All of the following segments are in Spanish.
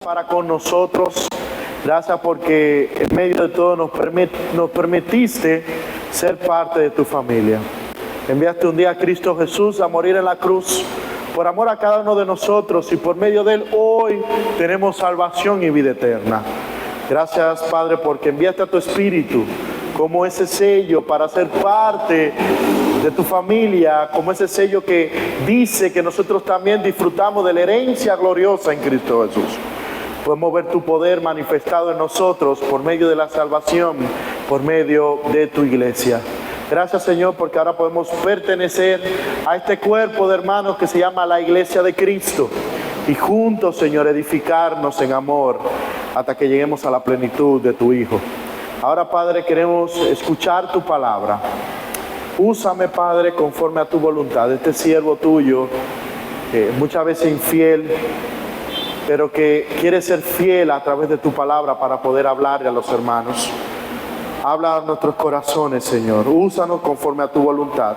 para con nosotros. Gracias porque en medio de todo nos permitiste ser parte de tu familia. Enviaste un día a Cristo Jesús a morir en la cruz por amor a cada uno de nosotros, y por medio de Él hoy tenemos salvación y vida eterna. Gracias, Padre, porque enviaste a tu Espíritu como ese sello para ser parte de tu familia, como ese sello que dice que nosotros también disfrutamos de la herencia gloriosa en Cristo Jesús. Podemos ver tu poder manifestado en nosotros por medio de la salvación, por medio de tu iglesia. Gracias, Señor, porque ahora podemos pertenecer a este cuerpo de hermanos que se llama la Iglesia de Cristo, y juntos, Señor, edificarnos en amor hasta que lleguemos a la plenitud de tu Hijo. Ahora, Padre, queremos escuchar tu palabra. Úsame, Padre, conforme a tu voluntad. Este siervo tuyo, muchas veces infiel, pero que quiere ser fiel a través de tu palabra para poder hablarle a los hermanos. Habla a nuestros corazones, Señor. Úsanos conforme a tu voluntad.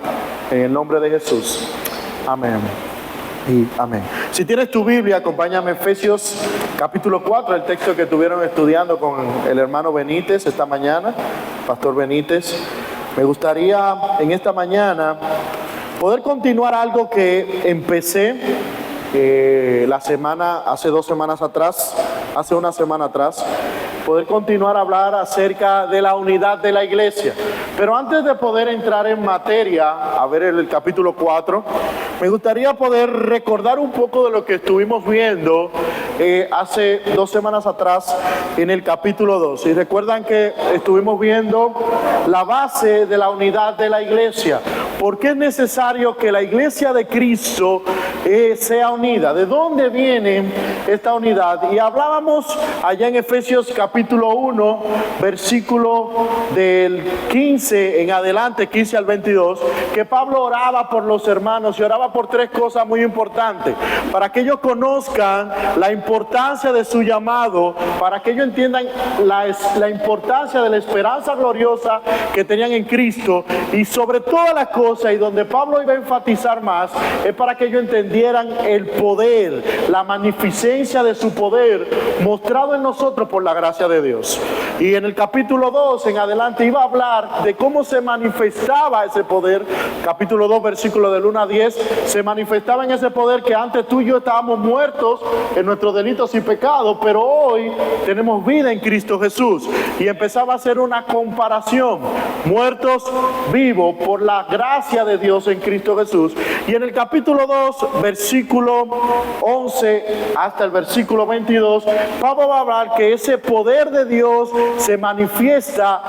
En el nombre de Jesús. Amén. Y amén. Si tienes tu Biblia, acompáñame a Efesios capítulo 4, el texto que estuvieron estudiando con el hermano Benítez esta mañana, Pastor Benítez. Me gustaría en esta mañana poder continuar algo que empecé hace una semana atrás, poder continuar a hablar acerca de la unidad de la iglesia. Pero antes de poder entrar en materia, a ver el capítulo 4, me gustaría poder recordar un poco de lo que estuvimos viendo hace 2 semanas atrás en el capítulo 2. Y recuerdan que estuvimos viendo la base de la unidad de la iglesia. ¿Por qué es necesario que la iglesia de Cristo sea unida? ¿De dónde viene esta unidad? Y hablábamos allá en Efesios capítulo 1, versículo del 15 en adelante, 15 al 22, que Pablo oraba por los hermanos y oraba por 3 cosas muy importantes: para que ellos conozcan la importancia de su llamado, para que ellos entiendan la importancia de la esperanza gloriosa que tenían en Cristo, y sobre todas las cosas, y donde Pablo iba a enfatizar más, es para que ellos entendieran el poder, la magnificencia de su poder mostrado en nosotros por la gracia de Dios. Y en el capítulo 2 en adelante iba a hablar de cómo se manifestaba ese poder. Capítulo 2, versículo del 1 a 10, se manifestaba en ese poder que antes tú y yo estábamos muertos en nuestros delitos y pecados, pero hoy tenemos vida en Cristo Jesús. Y empezaba a hacer una comparación: muertos, vivos por la gracia de Dios en Cristo Jesús. Y en el capítulo 2, versículo 11 hasta el versículo 22, Pablo va a hablar que ese poder de Dios se manifiesta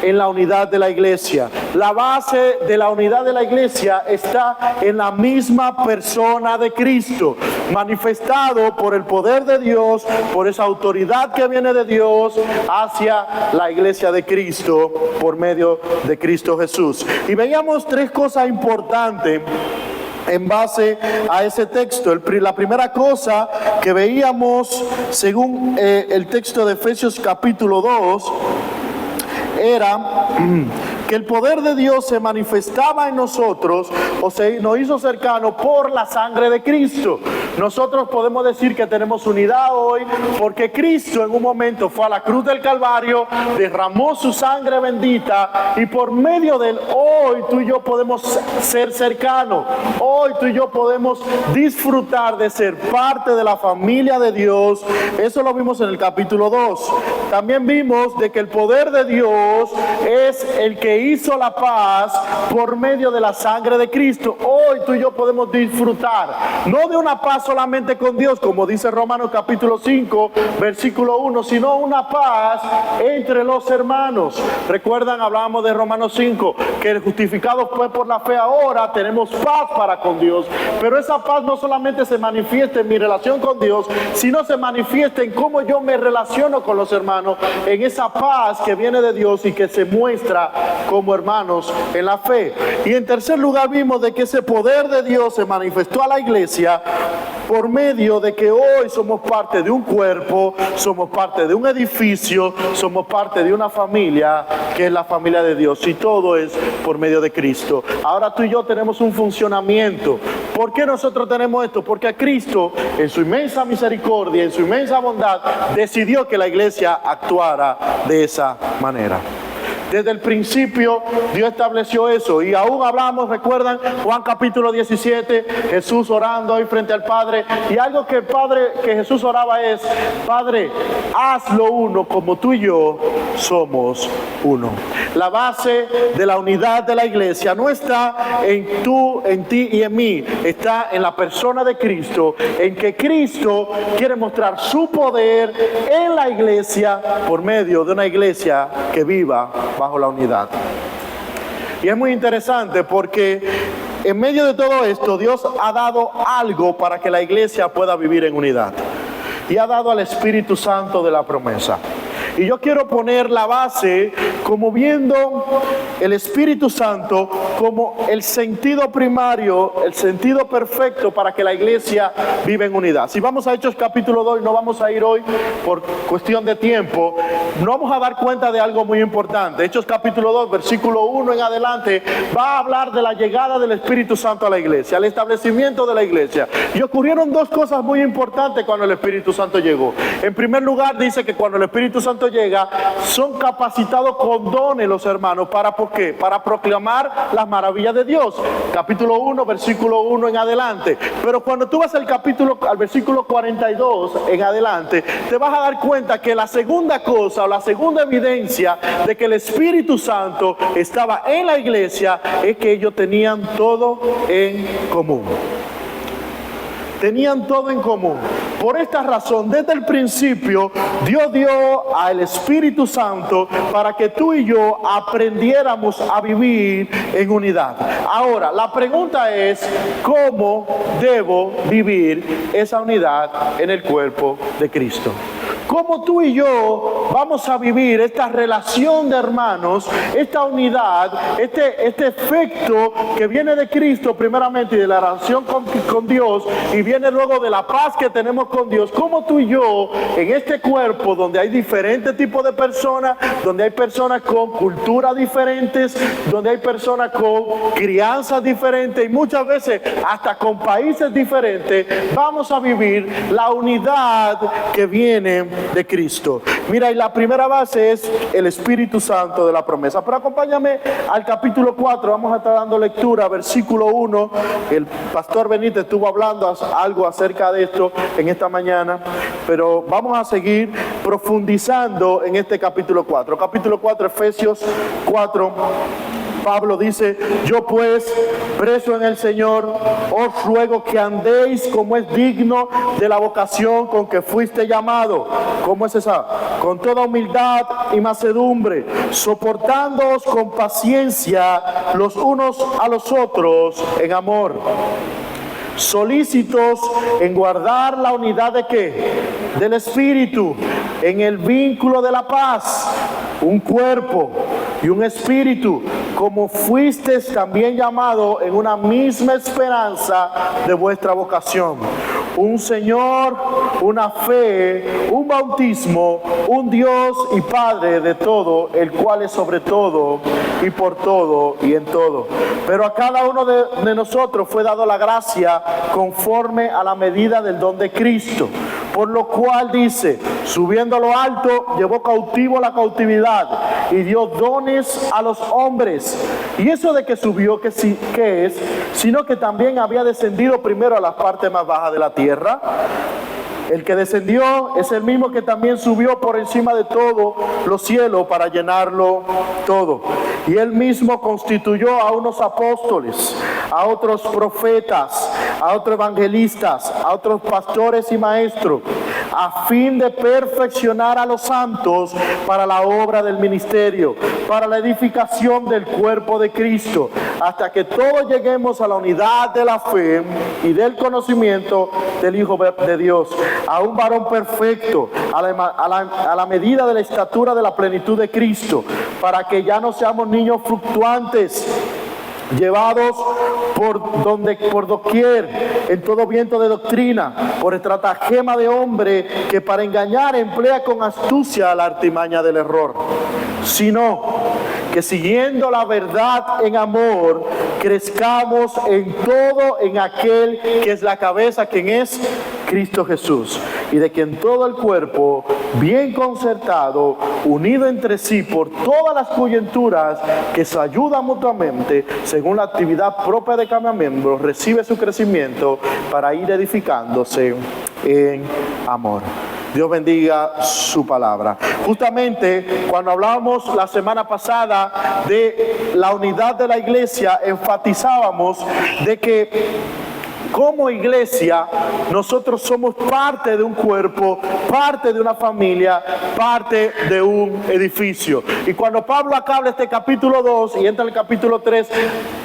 en la unidad de la iglesia. La base de la unidad de la iglesia está en la misma persona de Cristo, manifestado por el poder de Dios, por esa autoridad que viene de Dios hacia la iglesia de Cristo por medio de Cristo Jesús. Y veíamos 3 cosas importantes en base a ese texto. La primera cosa que veíamos según el texto de Efesios capítulo 2 era que el poder de Dios se manifestaba en nosotros, o se nos hizo cercano por la sangre de Cristo. Nosotros podemos decir que tenemos unidad hoy porque Cristo en un momento fue a la cruz del Calvario, derramó su sangre bendita, y por medio de él hoy tú y yo podemos ser cercanos. Hoy tú y yo podemos disfrutar de ser parte de la familia de Dios. Eso lo vimos en el capítulo 2. También vimos de que el poder de Dios es el que hizo la paz por medio de la sangre de Cristo. Hoy tú y yo podemos disfrutar no de una paz solamente con Dios, como dice Romanos capítulo 5 versículo 1, sino una paz entre los hermanos. Recuerdan, hablábamos de Romanos 5, que justificados pues por la fe ahora tenemos paz para con Dios. Pero esa paz no solamente se manifiesta en mi relación con Dios, sino se manifiesta en cómo yo me relaciono con los hermanos, en esa paz que viene de Dios y que se muestra como hermanos en la fe. Y en tercer lugar vimos de que ese poder de Dios se manifestó a la iglesia por medio de que hoy somos parte de un cuerpo, somos parte de un edificio, somos parte de una familia que es la familia de Dios, y todo es por medio de Cristo. Ahora tú y yo tenemos un funcionamiento, ¿Por qué nosotros tenemos esto? Porque Cristo, en su inmensa misericordia, en su inmensa bondad, decidió que la iglesia actuara de esa manera. Desde el principio Dios estableció eso, y aún hablamos, recuerdan Juan capítulo 17, Jesús orando ahí frente al Padre, y algo que Jesús oraba es: Padre, hazlo uno como tú y yo somos uno. La base de la unidad de la iglesia no está en tú, en ti y en mí, está en la persona de Cristo, en que Cristo quiere mostrar su poder en la iglesia por medio de una iglesia que viva bajo la unidad. Y es muy interesante porque en medio de todo esto Dios ha dado algo para que la iglesia pueda vivir en unidad, y ha dado al Espíritu Santo de la promesa. Y yo quiero poner la base como viendo el Espíritu Santo como el sentido primario, el sentido perfecto para que la iglesia viva en unidad. Si vamos a Hechos capítulo 2, no vamos a ir hoy por cuestión de tiempo, no vamos a dar cuenta de algo muy importante. Hechos capítulo 2, versículo 1 en adelante, va a hablar de la llegada del Espíritu Santo a la iglesia, el establecimiento de la iglesia. Y ocurrieron dos cosas muy importantes cuando el Espíritu Santo llegó. En primer lugar, dice que cuando el Espíritu Santo llega, son capacitados con dones los hermanos. ¿Por qué? Para proclamar las maravillas de Dios. Capítulo 1, versículo 1 en adelante. Pero cuando tú vas al versículo 42 en adelante, te vas a dar cuenta que la segunda cosa, o la segunda evidencia de que el Espíritu Santo estaba en la iglesia, es que ellos tenían todo en común. Tenían todo en común. Por esta razón, desde el principio, Dios dio al Espíritu Santo para que tú y yo aprendiéramos a vivir en unidad. Ahora, la pregunta es: ¿cómo debo vivir esa unidad en el cuerpo de Cristo? ¿Cómo tú y yo vamos a vivir esta relación de hermanos, esta unidad, este efecto que viene de Cristo primeramente y de la relación con Dios, y viene luego de la paz que tenemos con Dios? ¿Cómo tú y yo en este cuerpo donde hay diferentes tipos de personas, donde hay personas con culturas diferentes, donde hay personas con crianzas diferentes y muchas veces hasta con países diferentes, vamos a vivir la unidad que viene de Cristo? Mira, y la primera base es el Espíritu Santo de la promesa. Pero acompáñame al capítulo 4, vamos a estar dando lectura, versículo 1. El pastor Benítez estuvo hablando algo acerca de esto en esta mañana, pero vamos a seguir profundizando en este capítulo 4. Capítulo 4, Efesios 4. Pablo dice: yo pues, preso en el Señor, os ruego que andéis como es digno de la vocación con que fuiste llamado. ¿Cómo es esa? Con toda humildad y mansedumbre, soportándoos con paciencia los unos a los otros en amor, solícitos en guardar la unidad ¿de qué? Del Espíritu, en el vínculo de la paz, un cuerpo y un espíritu, como fuisteis también llamado en una misma esperanza de vuestra vocación. Un Señor, una fe, un bautismo, un Dios y Padre de todo, el cual es sobre todo y por todo y en todo. Pero a cada uno de nosotros fue dado la gracia conforme a la medida del don de Cristo. Por lo cual dice: subiendo a lo alto, llevó cautivo la cautividad y dio dones a los hombres. Y eso de que subió, ¿qué es? Sino que también había descendido primero a las partes más bajas de la tierra. El que descendió es el mismo que también subió por encima de todo los cielos para llenarlo todo. Y él mismo constituyó a unos apóstoles, a otros profetas, a otros evangelistas, a otros pastores y maestros, a fin de perfeccionar a los santos para la obra del ministerio, para la edificación del cuerpo de Cristo, hasta que todos lleguemos a la unidad de la fe y del conocimiento del Hijo de Dios, a un varón perfecto, a la medida de la estatura de la plenitud de Cristo, para que ya no seamos niños fluctuantes, llevados por doquier en todo viento de doctrina, por estratagema de hombre que para engañar emplea con astucia la artimaña del error, sino que siguiendo la verdad en amor, crezcamos en todo en aquel que es la cabeza, quien es Cristo Jesús, y de quien todo el cuerpo, bien concertado, unido entre sí por todas las coyunturas que se ayudan mutuamente, según la actividad propia de cada miembro, recibe su crecimiento para ir edificándose en amor. Dios bendiga su palabra. Justamente cuando hablábamos la semana pasada de la unidad de la iglesia, enfatizábamos de que como iglesia, nosotros somos parte de un cuerpo, parte de una familia, parte de un edificio. Y cuando Pablo acaba este capítulo 2 y entra el capítulo 3,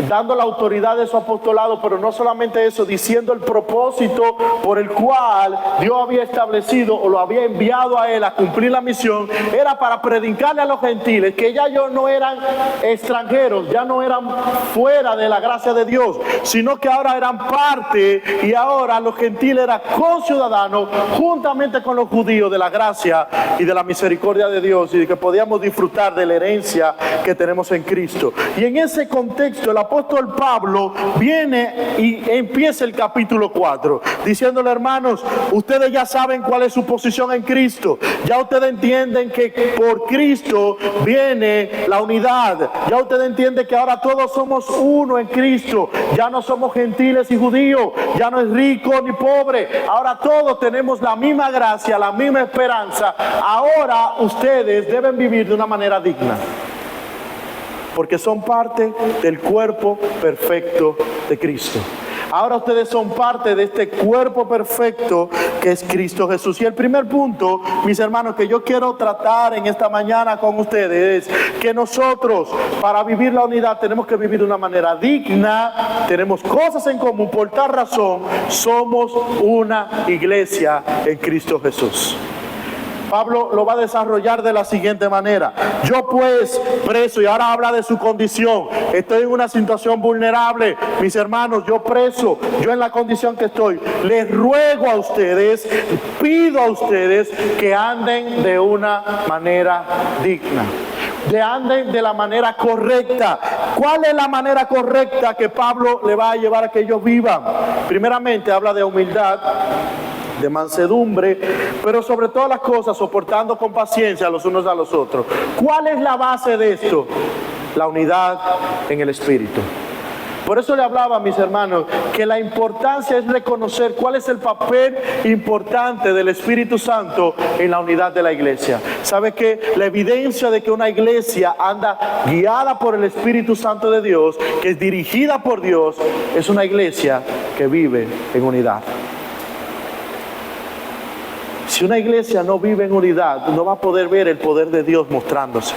dando la autoridad de su apostolado, pero no solamente eso, diciendo el propósito por el cual Dios había establecido o lo había enviado a él a cumplir la misión, era para predicarle a los gentiles que ya ellos no eran extranjeros, ya no eran fuera de la gracia de Dios, sino que ahora eran parte. Y ahora los gentiles eran conciudadanos juntamente con los judíos de la gracia y de la misericordia de Dios, y de que podíamos disfrutar de la herencia que tenemos en Cristo. Y en ese contexto el apóstol Pablo viene y empieza el capítulo 4 diciéndole: hermanos, ustedes ya saben cuál es su posición en Cristo, ya ustedes entienden que por Cristo viene la unidad, ya ustedes entienden que ahora todos somos uno en Cristo, ya no somos gentiles y judíos, ya no es rico ni pobre, ahora todos tenemos la misma gracia, la misma esperanza. Ahora ustedes deben vivir de una manera digna, porque son parte del cuerpo perfecto de Cristo. Ahora ustedes son parte de este cuerpo perfecto que es Cristo Jesús. Y el primer punto, mis hermanos, que yo quiero tratar en esta mañana con ustedes es que nosotros, para vivir la unidad, tenemos que vivir de una manera digna, tenemos cosas en común. Por tal razón, somos una iglesia en Cristo Jesús. Pablo lo va a desarrollar de la siguiente manera: yo pues, preso, y ahora habla de su condición, estoy en una situación vulnerable, mis hermanos, yo preso, yo en la condición que estoy, les ruego a ustedes, pido a ustedes que anden de una manera digna, que anden de la manera correcta. ¿Cuál es la manera correcta que Pablo le va a llevar a que ellos vivan? Primeramente habla de humildad, de mansedumbre, pero sobre todas las cosas soportando con paciencia los unos a los otros. ¿Cuál es la base de esto? La unidad en el Espíritu. Por eso le hablaba, mis hermanos, que la importancia es reconocer cuál es el papel importante del Espíritu Santo en la unidad de la iglesia. ¿Sabe qué? La evidencia de que una iglesia anda guiada por el Espíritu Santo de Dios, que es dirigida por Dios, es una iglesia que vive en unidad. Si una iglesia no vive en unidad, no va a poder ver el poder de Dios mostrándose.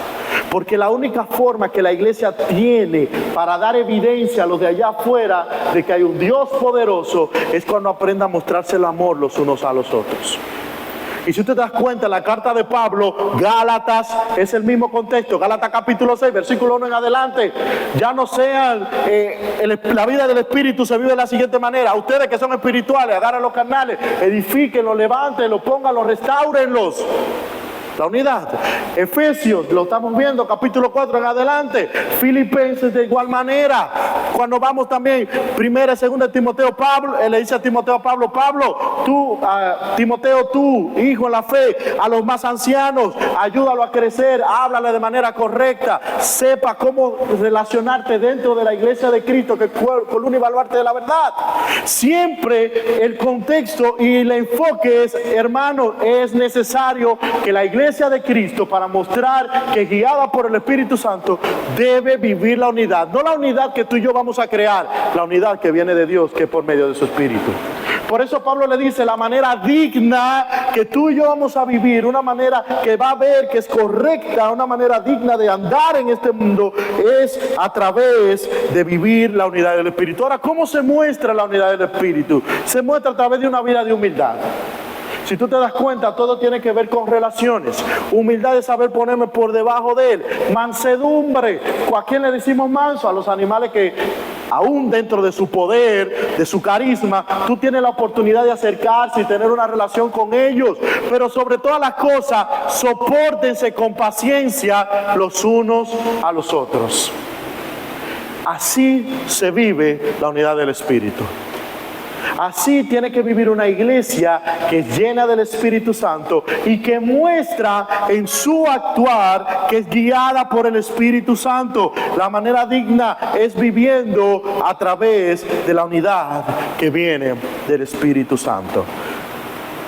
Porque la única forma que la iglesia tiene para dar evidencia a los de allá afuera de que hay un Dios poderoso es cuando aprenda a mostrarse el amor los unos a los otros. Y si usted te das cuenta, la carta de Pablo, Gálatas, es el mismo contexto. Gálatas capítulo 6, versículo 1 en adelante. Ya no sean, la vida del Espíritu se vive de la siguiente manera. Ustedes que son espirituales, agarren los carnales, edifíquenlos, levántenlos, pónganlos, restáurenlos. La unidad. Efesios, lo estamos viendo, capítulo 4 en adelante. Filipenses de igual manera. Cuando vamos también, primera y segunda de Timoteo, Pablo, le dice a Timoteo, Pablo, tú, Timoteo, tú, hijo en la fe, a los más ancianos, ayúdalo a crecer, háblale de manera correcta, sepa cómo relacionarte dentro de la iglesia de Cristo, que es columna y baluarte de la verdad. Siempre el contexto y el enfoque es, hermano, es necesario que la iglesia de Cristo, para mostrar que guiada por el Espíritu Santo, debe vivir la unidad. No la unidad que tú y yo vamos a crear, la unidad que viene de Dios, que es por medio de su Espíritu. Por eso Pablo le dice, la manera digna que tú y yo vamos a vivir, una manera que va a ver que es correcta, una manera digna de andar en este mundo, es a través de vivir la unidad del Espíritu. Ahora, ¿cómo se muestra la unidad del Espíritu? Se muestra a través de una vida de humildad. Si tú te das cuenta, todo tiene que ver con relaciones. Humildad es saber ponerme por debajo de él. Mansedumbre. ¿A quién le decimos manso? A los animales que aún dentro de su poder, de su carisma, tú tienes la oportunidad de acercarse y tener una relación con ellos. Pero sobre todas las cosas, sopórtense con paciencia los unos a los otros. Así se vive la unidad del Espíritu. Así tiene que vivir una iglesia que es llena del Espíritu Santo y que muestra en su actuar que es guiada por el Espíritu Santo. La manera digna es viviendo a través de la unidad que viene del Espíritu Santo.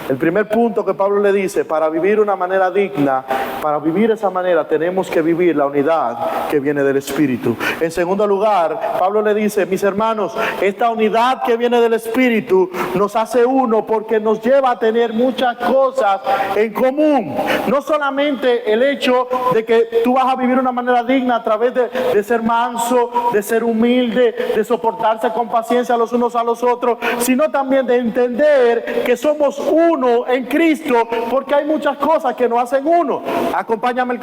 El primer punto que Pablo le dice, para vivir una manera digna, para vivir esa manera tenemos que vivir la unidad que viene del Espíritu. En segundo lugar, Pablo le dice, mis hermanos, esta unidad que viene del Espíritu nos hace uno porque nos lleva a tener muchas cosas en común. No solamente el hecho de que tú vas a vivir una manera digna a través de ser manso, de ser humilde, de soportarse con paciencia los unos a los otros, sino también de entender que somos uno en Cristo, porque hay muchas cosas que nos hacen uno. Acompáñame el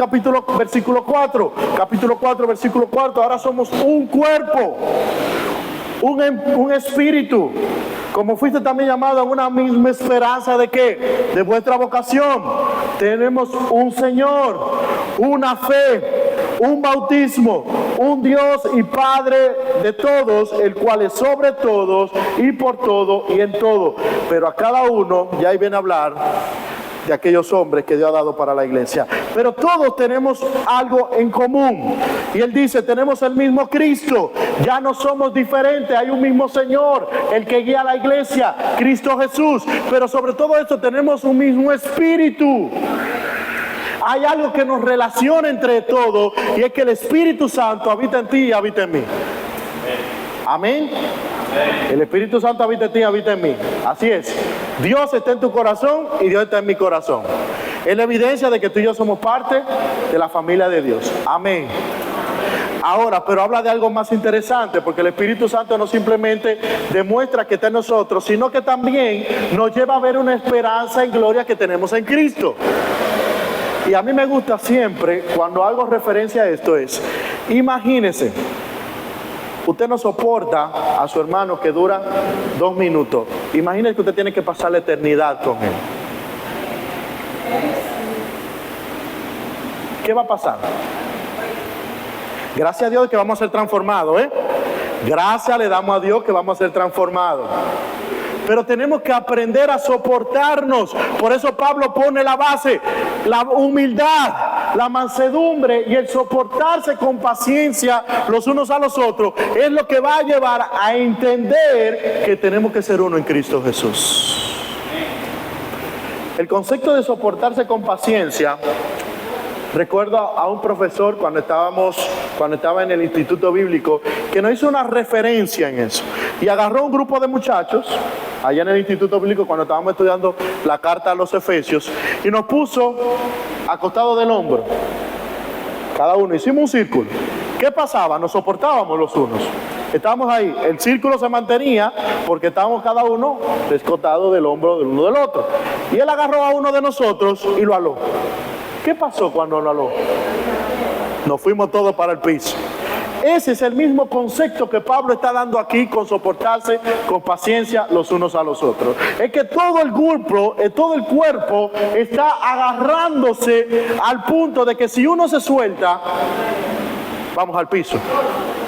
versículo 4. Capítulo 4, versículo 4. Ahora somos un cuerpo, un espíritu. Como fuiste también llamado a una misma esperanza de ¿qué? De vuestra vocación. Tenemos un Señor, una fe, un bautismo, un Dios y Padre de todos, el cual es sobre todos y por todo y en todo. Pero a cada uno, ya ahí viene a hablar de aquellos hombres que Dios ha dado para la iglesia. Pero todos tenemos algo en común. Y él dice, tenemos el mismo Cristo, ya no somos diferentes, hay un mismo Señor, el que guía a la iglesia, Cristo Jesús. Pero sobre todo esto tenemos un mismo Espíritu. Hay algo que nos relaciona entre todos, y es que el Espíritu Santo habita en ti y habita en mí. Amén. El Espíritu Santo habita en ti y habita en mí. Así es. Dios está en tu corazón y Dios está en mi corazón. Es la evidencia de que tú y yo somos parte de la familia de Dios. Amén. Ahora, pero habla de algo más interesante, porque el Espíritu Santo no simplemente demuestra que está en nosotros, sino que también nos lleva a ver una esperanza en gloria que tenemos en Cristo. Y a mí me gusta siempre, cuando hago referencia a esto, es, imagínese, usted no soporta a su hermano que dura 2 minutos. Imagínese que usted tiene que pasar la eternidad con él. ¿Qué va a pasar? Gracias a Dios que vamos a ser transformados, Gracias le damos a Dios que vamos a ser transformados. Pero tenemos que aprender a soportarnos. Por eso Pablo pone la base, la humildad, la mansedumbre y el soportarse con paciencia los unos a los otros es lo que va a llevar a entender que tenemos que ser uno en Cristo Jesús. El concepto de soportarse con paciencia, recuerdo a un profesor cuando estaba en el instituto bíblico, que nos hizo una referencia en eso. Y agarró un grupo de muchachos, allá en el instituto bíblico, cuando estábamos estudiando la carta a los Efesios, y nos puso acostado del hombro. Cada uno, hicimos un círculo. ¿Qué pasaba? Nos soportábamos los unos. Estábamos ahí, el círculo se mantenía porque estábamos cada uno descotado del hombro del uno del otro. Y él agarró a uno de nosotros y lo aló. ¿Qué pasó cuando lo aló? Nos fuimos todos para el piso. Ese es el mismo concepto que Pablo está dando aquí con soportarse con paciencia los unos a los otros. Es que todo el cuerpo está agarrándose al punto de que si uno se suelta, vamos al piso.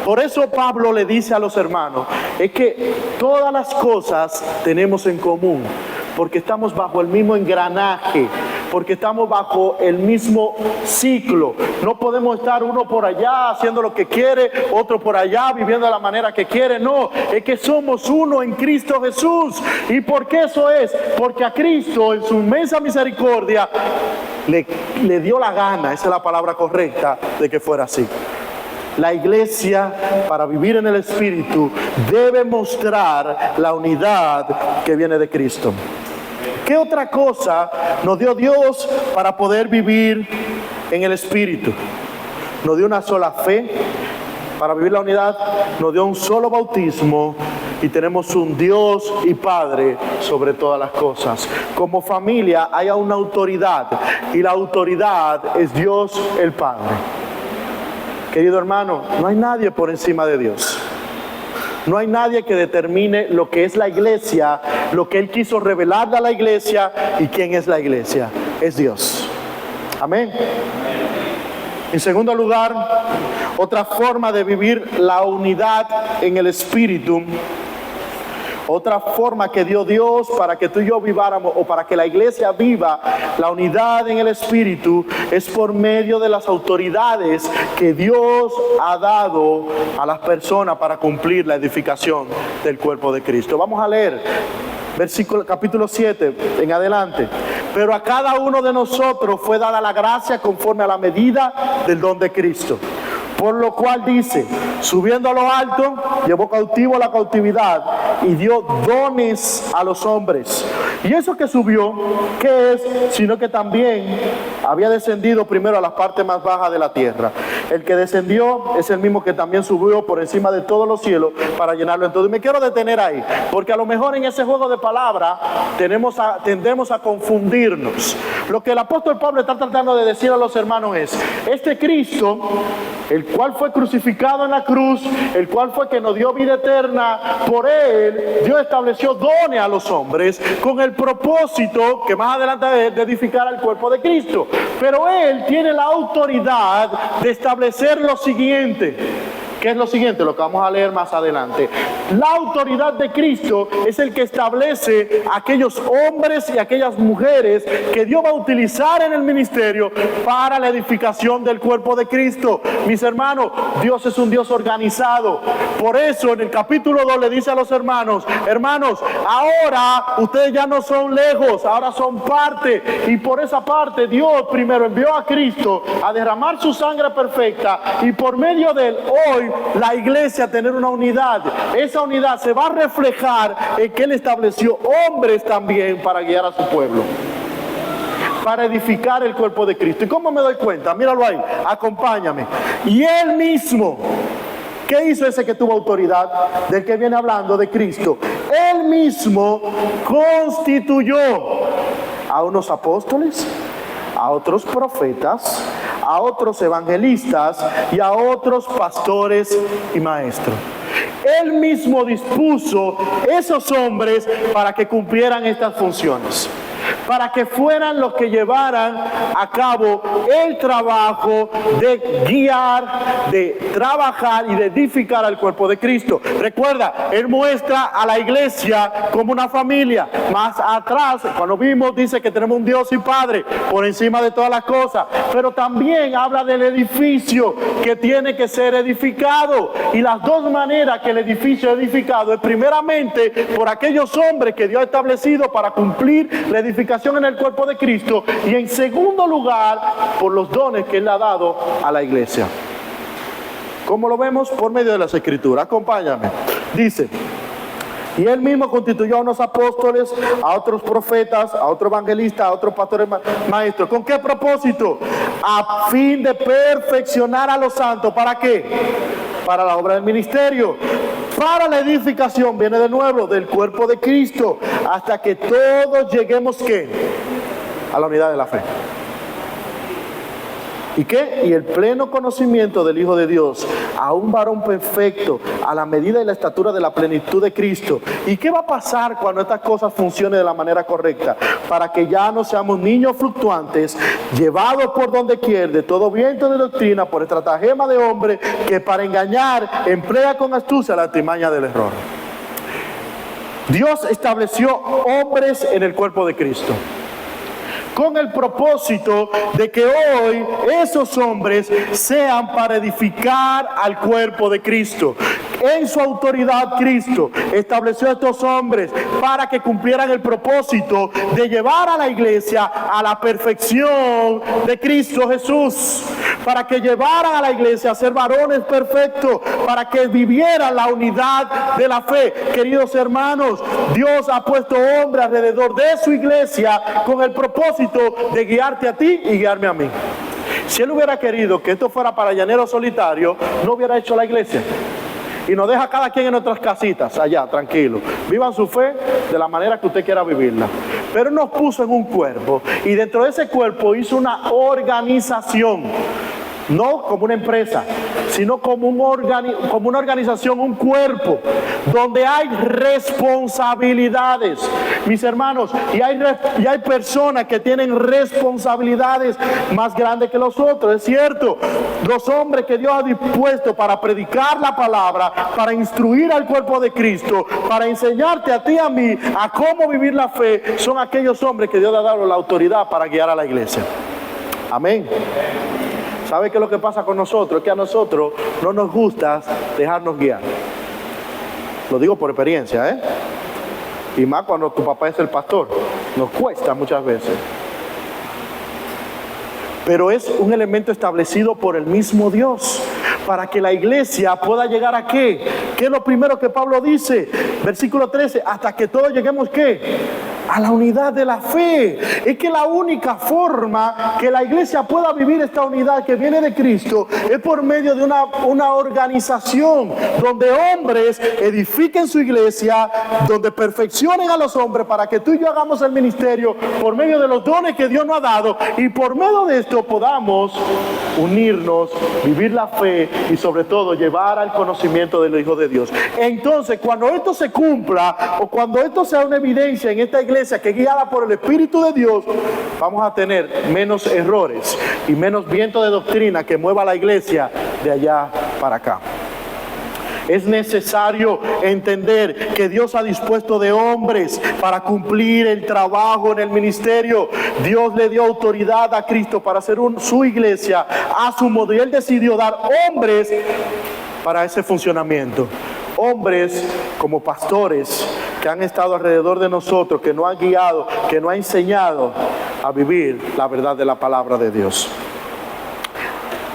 Por eso Pablo le dice a los hermanos, es que todas las cosas tenemos en común, porque estamos bajo el mismo engranaje, porque estamos bajo el mismo ciclo. No podemos estar uno por allá haciendo lo que quiere, otro por allá viviendo de la manera que quiere. No, es que somos uno en Cristo Jesús. ¿Y por qué eso es? Porque a Cristo en su inmensa misericordia le dio la gana, esa es la palabra correcta, de que fuera así. La iglesia, para vivir en el Espíritu, debe mostrar la unidad que viene de Cristo. ¿Qué otra cosa nos dio Dios para poder vivir en el Espíritu? Nos dio una sola fe para vivir la unidad, nos dio un solo bautismo y tenemos un Dios y Padre sobre todas las cosas. Como familia hay una autoridad y la autoridad es Dios el Padre. Querido hermano, no hay nadie por encima de Dios. No hay nadie que determine lo que es la iglesia, lo que Él quiso revelarle a la iglesia y quién es la iglesia. Es Dios. Amén. En segundo lugar, otra forma de vivir la unidad en el Espíritu, otra forma que dio Dios para que tú y yo viváramos, o para que la iglesia viva la unidad en el Espíritu, es por medio de las autoridades que Dios ha dado a las personas para cumplir la edificación del cuerpo de Cristo. Vamos a leer capítulo 7 en adelante. Pero a cada uno de nosotros fue dada la gracia conforme a la medida del don de Cristo. Por lo cual dice, subiendo a lo alto, llevó cautivo la cautividad y dio dones a los hombres. Y eso que subió, ¿qué es? Sino que también había descendido primero a las partes más bajas de la tierra. El que descendió es el mismo que también subió por encima de todos los cielos para llenarlo. Entonces me quiero detener ahí, porque a lo mejor en ese juego de palabras tendemos a confundirnos. Lo que el apóstol Pablo está tratando de decir a los hermanos es, este Cristo, el cual fue crucificado en la cruz, el cual fue que nos dio vida eterna, por él Dios estableció dones a los hombres con el propósito, que más adelante es de edificar al cuerpo de Cristo. Pero él tiene la autoridad de establecer lo siguiente. ¿Qué es lo siguiente? Lo que vamos a leer más adelante. La autoridad de Cristo es el que establece aquellos hombres y aquellas mujeres que Dios va a utilizar en el ministerio para la edificación del cuerpo de Cristo. Mis hermanos, Dios es un Dios organizado. Por eso en el capítulo 2 le dice a los hermanos, hermanos, ahora ustedes ya no son lejos, ahora son parte. Y por esa parte Dios primero envió a Cristo a derramar su sangre perfecta, y por medio de él hoy la iglesia tener una unidad. Esa unidad se va a reflejar en que él estableció hombres también para guiar a su pueblo, para edificar el cuerpo de Cristo. ¿Y cómo me doy cuenta? Míralo ahí, acompáñame. Y él mismo, ¿qué hizo ese que tuvo autoridad? Del que viene hablando, de Cristo. Él mismo constituyó a unos apóstoles, a otros profetas, a otros evangelistas y a otros pastores y maestros. Él mismo dispuso esos hombres para que cumplieran estas funciones, para que fueran los que llevaran a cabo el trabajo de guiar, de trabajar y de edificar al cuerpo de Cristo. Recuerda, él muestra a la iglesia como una familia. Más atrás, cuando vimos, dice que tenemos un Dios y Padre por encima de todas las cosas, pero también habla del edificio que tiene que ser edificado. Y las dos maneras que el edificio es edificado es primeramente por aquellos hombres que Dios ha establecido para cumplir la edificación en el cuerpo de Cristo, y en segundo lugar por los dones que él ha dado a la iglesia. ¿Cómo lo vemos? Por medio de las Escrituras. Acompáñame. Dice, y él mismo constituyó a unos apóstoles, a otros profetas, a otros evangelistas, a otros pastores maestros. ¿Con qué propósito? A fin de perfeccionar a los santos. ¿Para qué? Para la obra del ministerio, para la edificación, viene de nuevo, del cuerpo de Cristo, hasta que todos lleguemos, ¿qué? A la unidad de la fe. ¿Y qué? Y el pleno conocimiento del Hijo de Dios, a un varón perfecto, a la medida y la estatura de la plenitud de Cristo. ¿Y qué va a pasar cuando estas cosas funcionen de la manera correcta? Para que ya no seamos niños fluctuantes, llevados por donde quiera, de todo viento de doctrina, por estratagema de hombre, que para engañar emplea con astucia la artimaña del error. Dios estableció hombres en el cuerpo de Cristo, con el propósito de que hoy esos hombres sean para edificar al cuerpo de Cristo. En su autoridad Cristo estableció a estos hombres para que cumplieran el propósito de llevar a la iglesia a la perfección de Cristo Jesús, para que llevaran a la iglesia a ser varones perfectos, para que vivieran la unidad de la fe. Queridos hermanos, Dios ha puesto hombres alrededor de su iglesia con el propósito de guiarte a ti y guiarme a mí. Si él hubiera querido que esto fuera para llaneros solitarios, no hubiera hecho la iglesia y nos deja cada quien en nuestras casitas allá, tranquilo, vivan su fe de la manera que usted quiera vivirla. Pero nos puso en un cuerpo, y dentro de ese cuerpo hizo una organización, no como una empresa, sino como una organización, un cuerpo, donde hay responsabilidades. Mis hermanos, y hay personas que tienen responsabilidades más grandes que los otros, es cierto. Los hombres que Dios ha dispuesto para predicar la palabra, para instruir al cuerpo de Cristo, para enseñarte a ti y a mí a cómo vivir la fe, son aquellos hombres que Dios ha dado la autoridad para guiar a la iglesia. Amén. ¿Sabe qué es lo que pasa con nosotros? Que a nosotros no nos gusta dejarnos guiar. Lo digo por experiencia, ¿eh? Y más cuando tu papá es el pastor. Nos cuesta muchas veces. Pero es un elemento establecido por el mismo Dios para que la iglesia pueda llegar a ¿qué? ¿Qué es lo primero que Pablo dice? Versículo 13, hasta que todos lleguemos ¿qué? A la unidad de la fe. Es que la única forma que la iglesia pueda vivir esta unidad que viene de Cristo es por medio de una organización donde hombres edifiquen su iglesia, donde perfeccionen a los hombres para que tú y yo hagamos el ministerio por medio de los dones que Dios nos ha dado, y por medio de esto podamos unirnos, vivir la fe y sobre todo llevar al conocimiento del Hijo de Dios. Entonces, cuando esto se cumpla, o cuando esto sea una evidencia en esta iglesia que es guiada por el Espíritu de Dios, vamos a tener menos errores y menos viento de doctrina que mueva la iglesia de allá para acá. Es necesario entender que Dios ha dispuesto de hombres para cumplir el trabajo en el ministerio. Dios le dio autoridad a Cristo para hacer su iglesia a su modo, y Él decidió dar hombres para ese funcionamiento. Hombres como pastores que han estado alrededor de nosotros, que nos han guiado, que nos han enseñado a vivir la verdad de la palabra de Dios.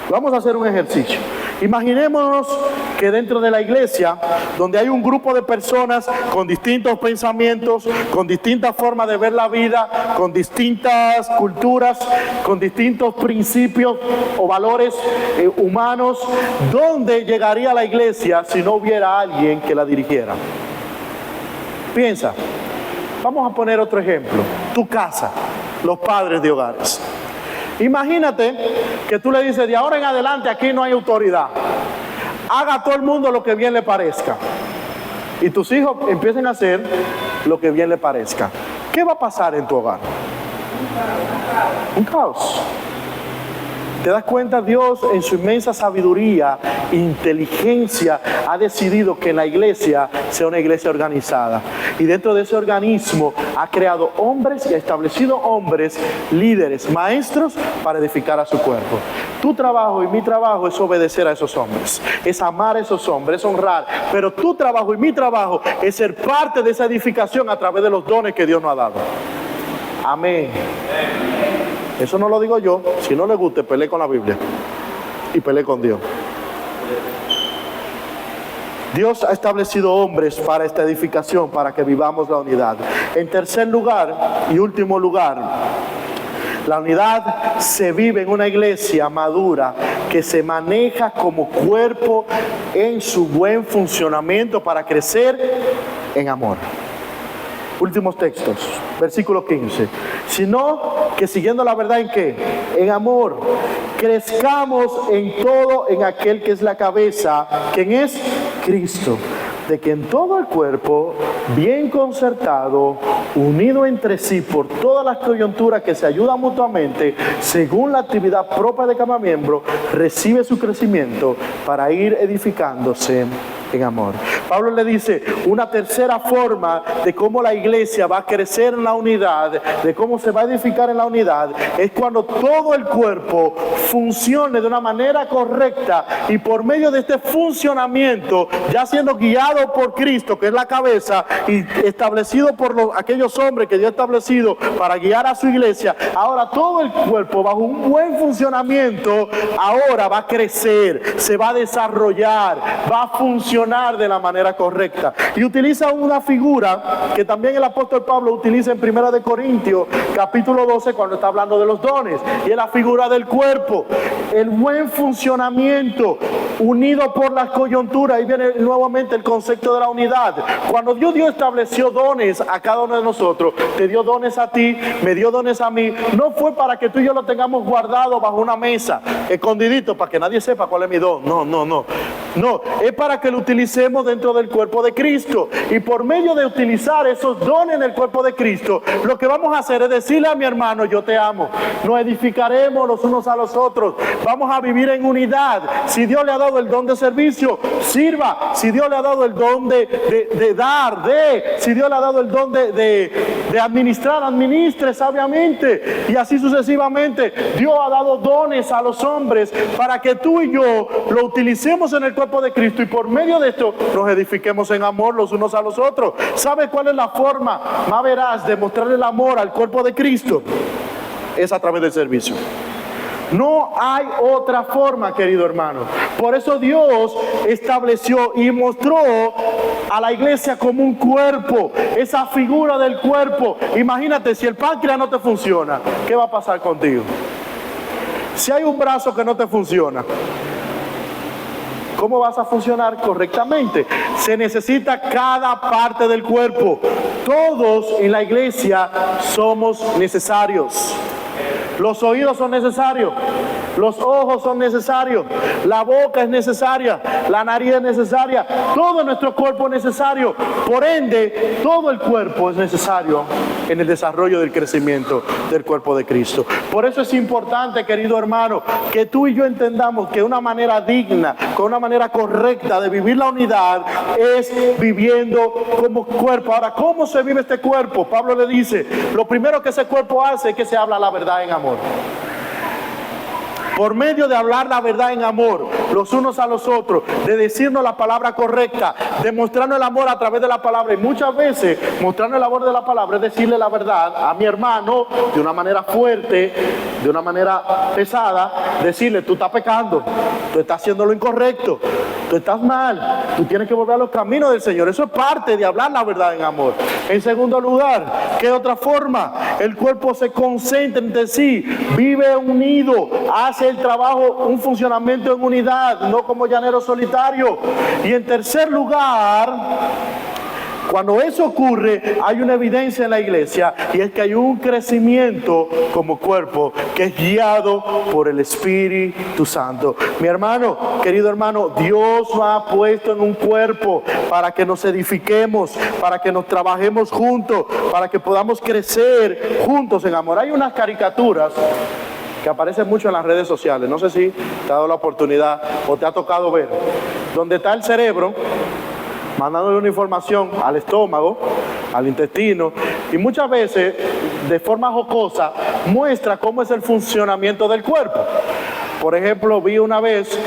Vamos a hacer un ejercicio. Imaginémonos que dentro de la iglesia, donde hay un grupo de personas con distintos pensamientos, con distintas formas de ver la vida, con distintas culturas, con distintos principios o valores humanos, ¿dónde llegaría la iglesia si no hubiera alguien que la dirigiera? Piensa. Vamos a poner otro ejemplo. Tu casa, los padres de hogares. Imagínate que tú le dices, de ahora en adelante aquí no hay autoridad. Haga a todo el mundo lo que bien le parezca. Y tus hijos empiecen a hacer lo que bien le parezca. ¿Qué va a pasar en tu hogar? Un caos. ¿Te das cuenta? Dios en su inmensa sabiduría, inteligencia, ha decidido que la iglesia sea una iglesia organizada. Y dentro de ese organismo ha creado hombres y ha establecido hombres, líderes, maestros para edificar a su cuerpo. Tu trabajo y mi trabajo es obedecer a esos hombres, es amar a esos hombres, es honrar. Pero tu trabajo y mi trabajo es ser parte de esa edificación a través de los dones que Dios nos ha dado. Amén. Eso no lo digo yo. Si no le guste, pelee con la Biblia y pelee con Dios. Dios ha establecido hombres para esta edificación, para que vivamos la unidad. En tercer lugar y último lugar, la unidad se vive en una iglesia madura que se maneja como cuerpo en su buen funcionamiento para crecer en amor. Últimos textos, versículo 15. Sino que siguiendo la verdad, ¿en qué? En amor. Crezcamos en todo en aquel que es la cabeza, ¿quién es? Cristo. De que en todo el cuerpo, bien concertado, unido entre sí por todas las coyunturas que se ayudan mutuamente, según la actividad propia de cada miembro, recibe su crecimiento para ir edificándose en amor. Pablo le dice una tercera forma de cómo la iglesia va a crecer en la unidad, de cómo se va a edificar en la unidad, es cuando todo el cuerpo funcione de una manera correcta, y por medio de este funcionamiento, ya siendo guiado por Cristo, que es la cabeza, y establecido por aquellos hombres que Dios ha establecido para guiar a su iglesia, ahora todo el cuerpo bajo un buen funcionamiento, ahora va a crecer, se va a desarrollar, va a funcionar de la manera correcta. Y utiliza una figura que también el apóstol Pablo utiliza en 1 Corintios capítulo 12 cuando está hablando de los dones, y es la figura del cuerpo. El buen funcionamiento, unidos por las coyunturas. Ahí viene nuevamente el concepto de la unidad. Cuando Dios estableció dones a cada uno de nosotros, te dio dones a ti, me dio dones a mí, no fue para que tú y yo lo tengamos guardado bajo una mesa, escondidito, para que nadie sepa cuál es mi don. No, es para que lo utilicemos dentro del cuerpo de Cristo. Y por medio de utilizar esos dones en el cuerpo de Cristo, lo que vamos a hacer es decirle a mi hermano: yo te amo. Nos edificaremos los unos a los otros. Vamos a vivir en unidad. Si Dios le ha dado el don de servicio, sirva. Si Dios le ha dado el don de dar, si Dios le ha dado el don de administrar, administre sabiamente. Y así sucesivamente. Dios ha dado dones a los hombres para que tú y yo lo utilicemos en el cuerpo de Cristo, y por medio de esto nos edifiquemos en amor los unos a los otros. ¿Sabe cuál es la forma más veraz de mostrar el amor al cuerpo de Cristo? Es a través del servicio. No hay otra forma, querido hermano. Por eso Dios estableció y mostró a la iglesia como un cuerpo, esa figura del cuerpo. Imagínate, si el páncreas no te funciona, ¿qué va a pasar contigo? Si hay un brazo que no te funciona, ¿cómo vas a funcionar correctamente? Se necesita cada parte del cuerpo. Todos en la iglesia somos necesarios. Los oídos son necesarios, los ojos son necesarios, la boca es necesaria, la nariz es necesaria, todo nuestro cuerpo es necesario. Por ende, todo el cuerpo es necesario en el desarrollo del crecimiento del cuerpo de Cristo. Por eso es importante, querido hermano, que tú y yo entendamos que una manera digna, con una manera correcta de vivir la unidad es viviendo como cuerpo. Ahora, ¿cómo se vive este cuerpo? Pablo le dice, lo primero que ese cuerpo hace es que se habla la verdad en amor. Por medio de hablar la verdad en amor, los unos a los otros, de decirnos la palabra correcta, de mostrarnos el amor a través de la palabra. Y muchas veces mostrarnos el amor de la palabra es decirle la verdad a mi hermano de una manera fuerte, de una manera pesada, decirle: tú estás pecando, tú estás haciendo lo incorrecto, tú estás mal, tú tienes que volver a los caminos del Señor. Eso es parte de hablar la verdad en amor. En segundo lugar, ¿qué otra forma? El cuerpo se concentra entre sí, vive unido, hace el trabajo, un funcionamiento en unidad, no como llanero solitario. Y en tercer lugar, cuando eso ocurre, hay una evidencia en la iglesia, y es que hay un crecimiento como cuerpo que es guiado por el Espíritu Santo. Mi hermano, querido hermano, Dios nos ha puesto en un cuerpo para que nos edifiquemos, para que nos trabajemos juntos, para que podamos crecer juntos en amor. Hay unas caricaturas que aparecen mucho en las redes sociales, no sé si te ha dado la oportunidad o te ha tocado ver, donde está el cerebro mandándole una información al estómago, al intestino, y muchas veces de forma jocosa muestra cómo es el funcionamiento del cuerpo. Por ejemplo, vi una vez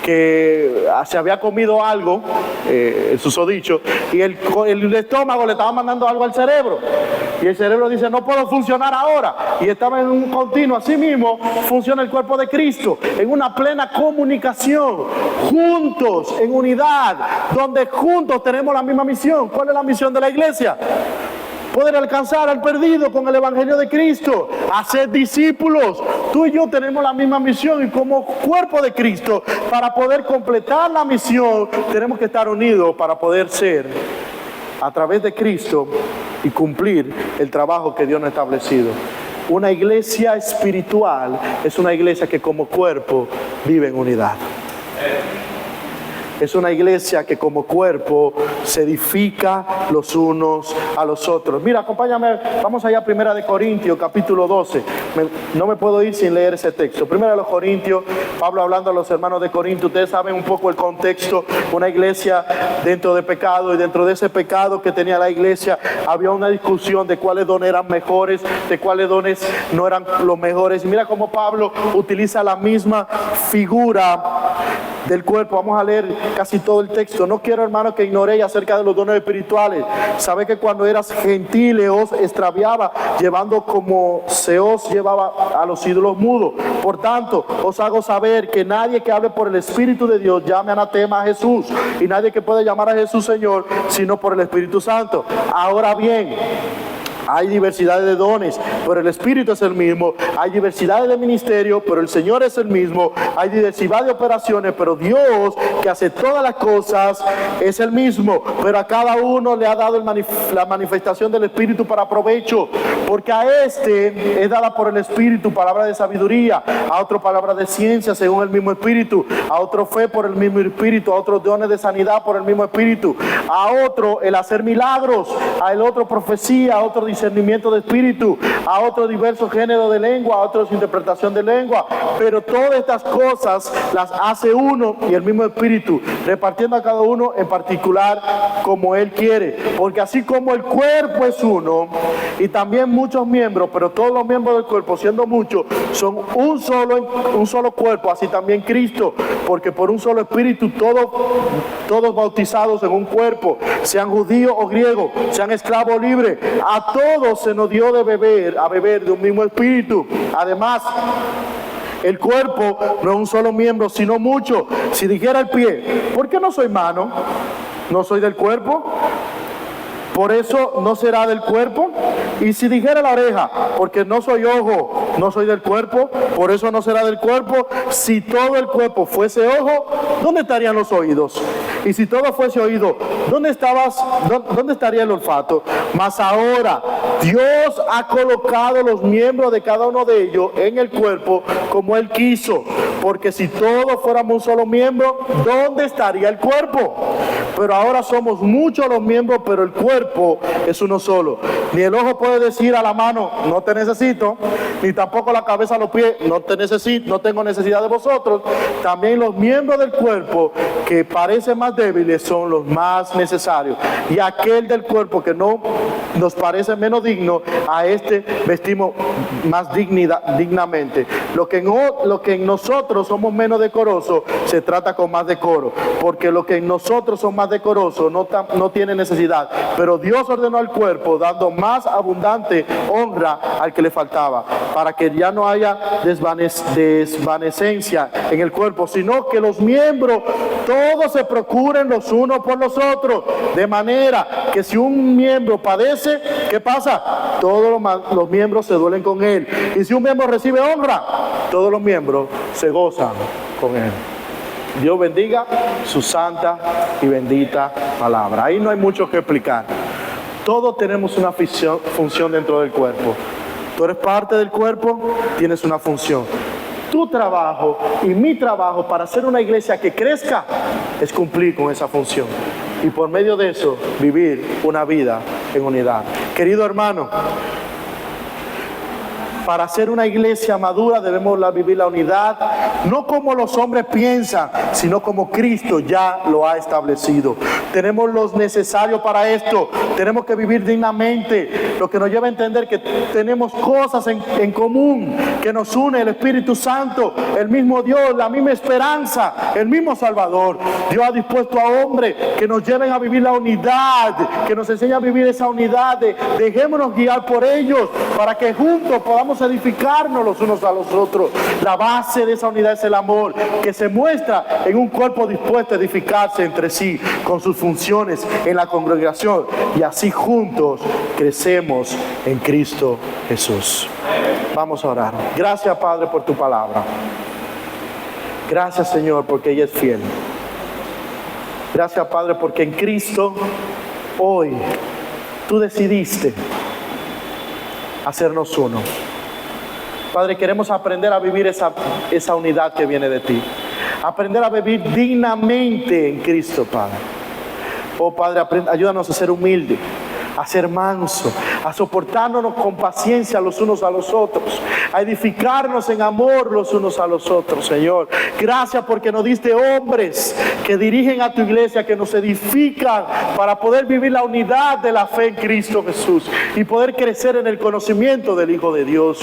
que se había comido algo, el susodicho, y el estómago le estaba mandando algo al cerebro. Y el cerebro dice: no puedo funcionar ahora. Y estaba en un continuo. Así mismo funciona el cuerpo de Cristo, en una plena comunicación, juntos, en unidad, donde juntos tenemos la misma misión. ¿Cuál es la misión de la iglesia? Poder alcanzar al perdido con el evangelio de Cristo, hacer discípulos. Tú y yo tenemos la misma misión, y como cuerpo de Cristo, para poder completar la misión, tenemos que estar unidos para poder ser, a través de Cristo, y cumplir el trabajo que Dios nos ha establecido. Una iglesia espiritual es una iglesia que como cuerpo vive en unidad. Es una iglesia que como cuerpo se edifica los unos a los otros. Mira, acompáñame, vamos allá a 1 Corintios, capítulo 12. No me puedo ir sin leer ese texto. 1 Corintios, Pablo hablando a los hermanos de Corinto. Ustedes saben un poco el contexto. Una iglesia dentro de pecado, y dentro de ese pecado que tenía la iglesia había una discusión de cuáles dones eran mejores, de cuáles dones no eran los mejores. Y mira cómo Pablo utiliza la misma figura del cuerpo. Vamos a leer casi todo el texto. No quiero, hermano, que ignoréis acerca de los dones espirituales. Sabe que cuando eras gentil os extraviaba, llevando como se os llevaba a los ídolos mudos. Por tanto, os hago saber que nadie que hable por el Espíritu de Dios llame anatema a Jesús, y nadie que pueda llamar a Jesús Señor sino por el Espíritu Santo. Ahora bien, Hay diversidad de dones, pero el Espíritu es el mismo. Hay diversidad de ministerio, pero el Señor es el mismo. Hay diversidad de operaciones, pero Dios, que hace todas las cosas, es el mismo. Pero a cada uno le ha dado la manifestación del Espíritu para provecho, porque a este es dada por el Espíritu palabra de sabiduría, a otro palabra de ciencia según el mismo Espíritu, a otro fe por el mismo Espíritu, a otros dones de sanidad por el mismo Espíritu, a otro el hacer milagros, a el otro profecía, a otro discernimiento de espíritu, a otro diversos géneros de lengua, a otros interpretación de lengua. Pero todas estas cosas las hace uno y el mismo Espíritu, repartiendo a cada uno en particular como Él quiere. Porque así como el cuerpo es uno y también muchos miembros, pero todos los miembros del cuerpo, siendo muchos, son un solo cuerpo, así también Cristo, porque por un solo Espíritu todos bautizados en un cuerpo, sean judíos o griegos, sean esclavos o libres, a todos se nos dio a beber de un mismo Espíritu. Además, el cuerpo no es un solo miembro, sino muchos. Si dijera el pie, ¿por qué no soy mano? ¿No soy del cuerpo? Por eso no será del cuerpo. Y si dijera la oreja, porque no soy ojo, no soy del cuerpo, por eso no será del cuerpo. Si todo el cuerpo fuese ojo, ¿dónde estarían los oídos? Y si todo fuese oído, ¿dónde estaría el olfato? Mas ahora Dios ha colocado los miembros de cada uno de ellos en el cuerpo como Él quiso. Porque si todos fuéramos un solo miembro, ¿dónde estaría el cuerpo? Pero ahora somos muchos los miembros, pero el cuerpo es uno solo. Ni el ojo puede decir a la mano, no te necesito, ni tampoco la cabeza a los pies, no te necesito, no tengo necesidad de vosotros. También los miembros del cuerpo que parecen más débiles son los más necesarios. Y aquel del cuerpo que no nos parece menos digno, a este vestimos más dignamente. Lo que en nosotros somos menos decorosos, se trata con más decoro. Porque lo que en nosotros son más decorosos no tiene necesidad. Pero Dios ordenó al cuerpo, dando más abundante honra al que le faltaba, para que ya no haya desvanecencia en el cuerpo, sino que los miembros todos se procuren los unos por los otros, de manera que si un miembro padece, ¿qué pasa? Todos los miembros se duelen con él. Y si un miembro recibe honra, todos los miembros se gozan con él. Dios bendiga su santa y bendita palabra. Ahí no hay mucho que explicar. Todos tenemos una función dentro del cuerpo. Tú eres parte del cuerpo, tienes una función. Tu trabajo y mi trabajo para hacer una iglesia que crezca es cumplir con esa función. Y por medio de eso, vivir una vida en unidad. Querido hermano, para hacer una iglesia madura debemos vivir la unidad, no como los hombres piensan, sino como Cristo ya lo ha establecido. Tenemos los necesarios para esto, tenemos que vivir dignamente, lo que nos lleva a entender que tenemos cosas en común, que nos une el Espíritu Santo, el mismo Dios, la misma esperanza, el mismo Salvador. Dios ha dispuesto a hombres que nos lleven a vivir la unidad, que nos enseñen a vivir esa unidad, dejémonos guiar por ellos, para que juntos podamos edificarnos los unos a los otros. La base de esa unidad es el amor, que se muestra en un cuerpo dispuesto a edificarse entre sí, con sus funciones en la congregación, y así juntos crecemos en Cristo Jesús. Vamos a orar. Gracias, Padre, por tu palabra. Gracias, Señor, porque ella es fiel. Gracias, Padre, porque en Cristo hoy tú decidiste hacernos uno. Padre, queremos aprender a vivir esa unidad que viene de ti. Aprender a vivir dignamente en Cristo, Padre. Oh, Padre, ayúdanos a ser humildes, a ser mansos, a soportarnos con paciencia los unos a los otros, a edificarnos en amor los unos a los otros, Señor. Gracias porque nos diste hombres que dirigen a tu iglesia, que nos edifican para poder vivir la unidad de la fe en Cristo Jesús y poder crecer en el conocimiento del Hijo de Dios.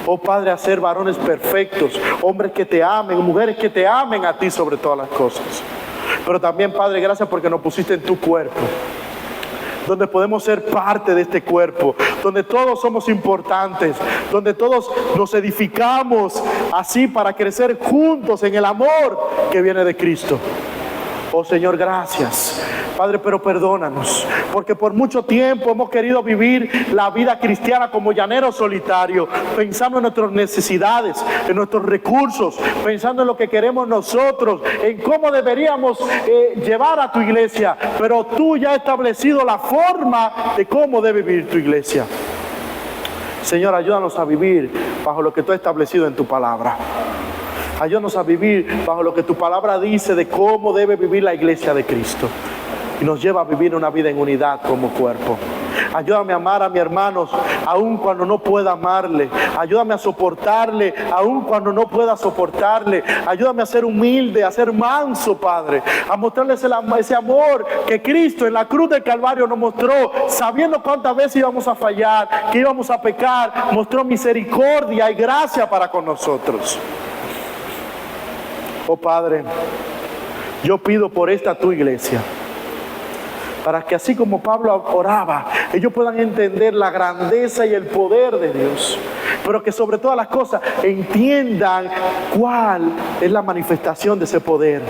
Oh, Padre, a ser varones perfectos, hombres que te amen, mujeres que te amen a ti sobre todas las cosas. Pero también, Padre, gracias porque nos pusiste en tu cuerpo, donde podemos ser parte de este cuerpo, donde todos somos importantes, donde todos nos edificamos así para crecer juntos en el amor que viene de Cristo. Oh, Señor, gracias. Padre, pero perdónanos, porque por mucho tiempo hemos querido vivir la vida cristiana como llaneros solitarios, pensando en nuestras necesidades, en nuestros recursos, pensando en lo que queremos nosotros, en cómo deberíamos llevar a tu iglesia, pero tú ya has establecido la forma de cómo debe vivir tu iglesia. Señor, ayúdanos a vivir bajo lo que tú has establecido en tu palabra. Ayúdanos a vivir bajo lo que tu palabra dice de cómo debe vivir la iglesia de Cristo. Y nos lleva a vivir una vida en unidad como cuerpo. Ayúdame a amar a mis hermanos aun cuando no pueda amarle. Ayúdame a soportarle aun cuando no pueda soportarle. Ayúdame a ser humilde, a ser manso, Padre. A mostrarles ese amor que Cristo en la cruz del Calvario nos mostró, sabiendo cuántas veces íbamos a fallar, que íbamos a pecar. Mostró misericordia y gracia para con nosotros. Oh Padre, yo pido por esta tu iglesia, para que así como Pablo oraba, ellos puedan entender la grandeza y el poder de Dios, pero que sobre todas las cosas entiendan cuál es la manifestación de ese poder,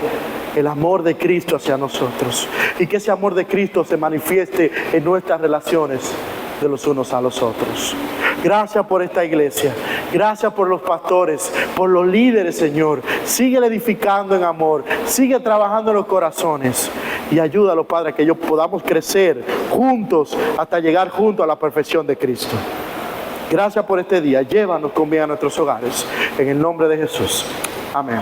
el amor de Cristo hacia nosotros, y que ese amor de Cristo se manifieste en nuestras relaciones de los unos a los otros. Gracias por esta iglesia, gracias por los pastores, por los líderes, Señor. Sigue edificando en amor, sigue trabajando en los corazones y ayúdalo, Padre, que ellos podamos crecer juntos hasta llegar juntos a la perfección de Cristo. Gracias por este día, llévanos con bien a nuestros hogares, en el nombre de Jesús. Amén.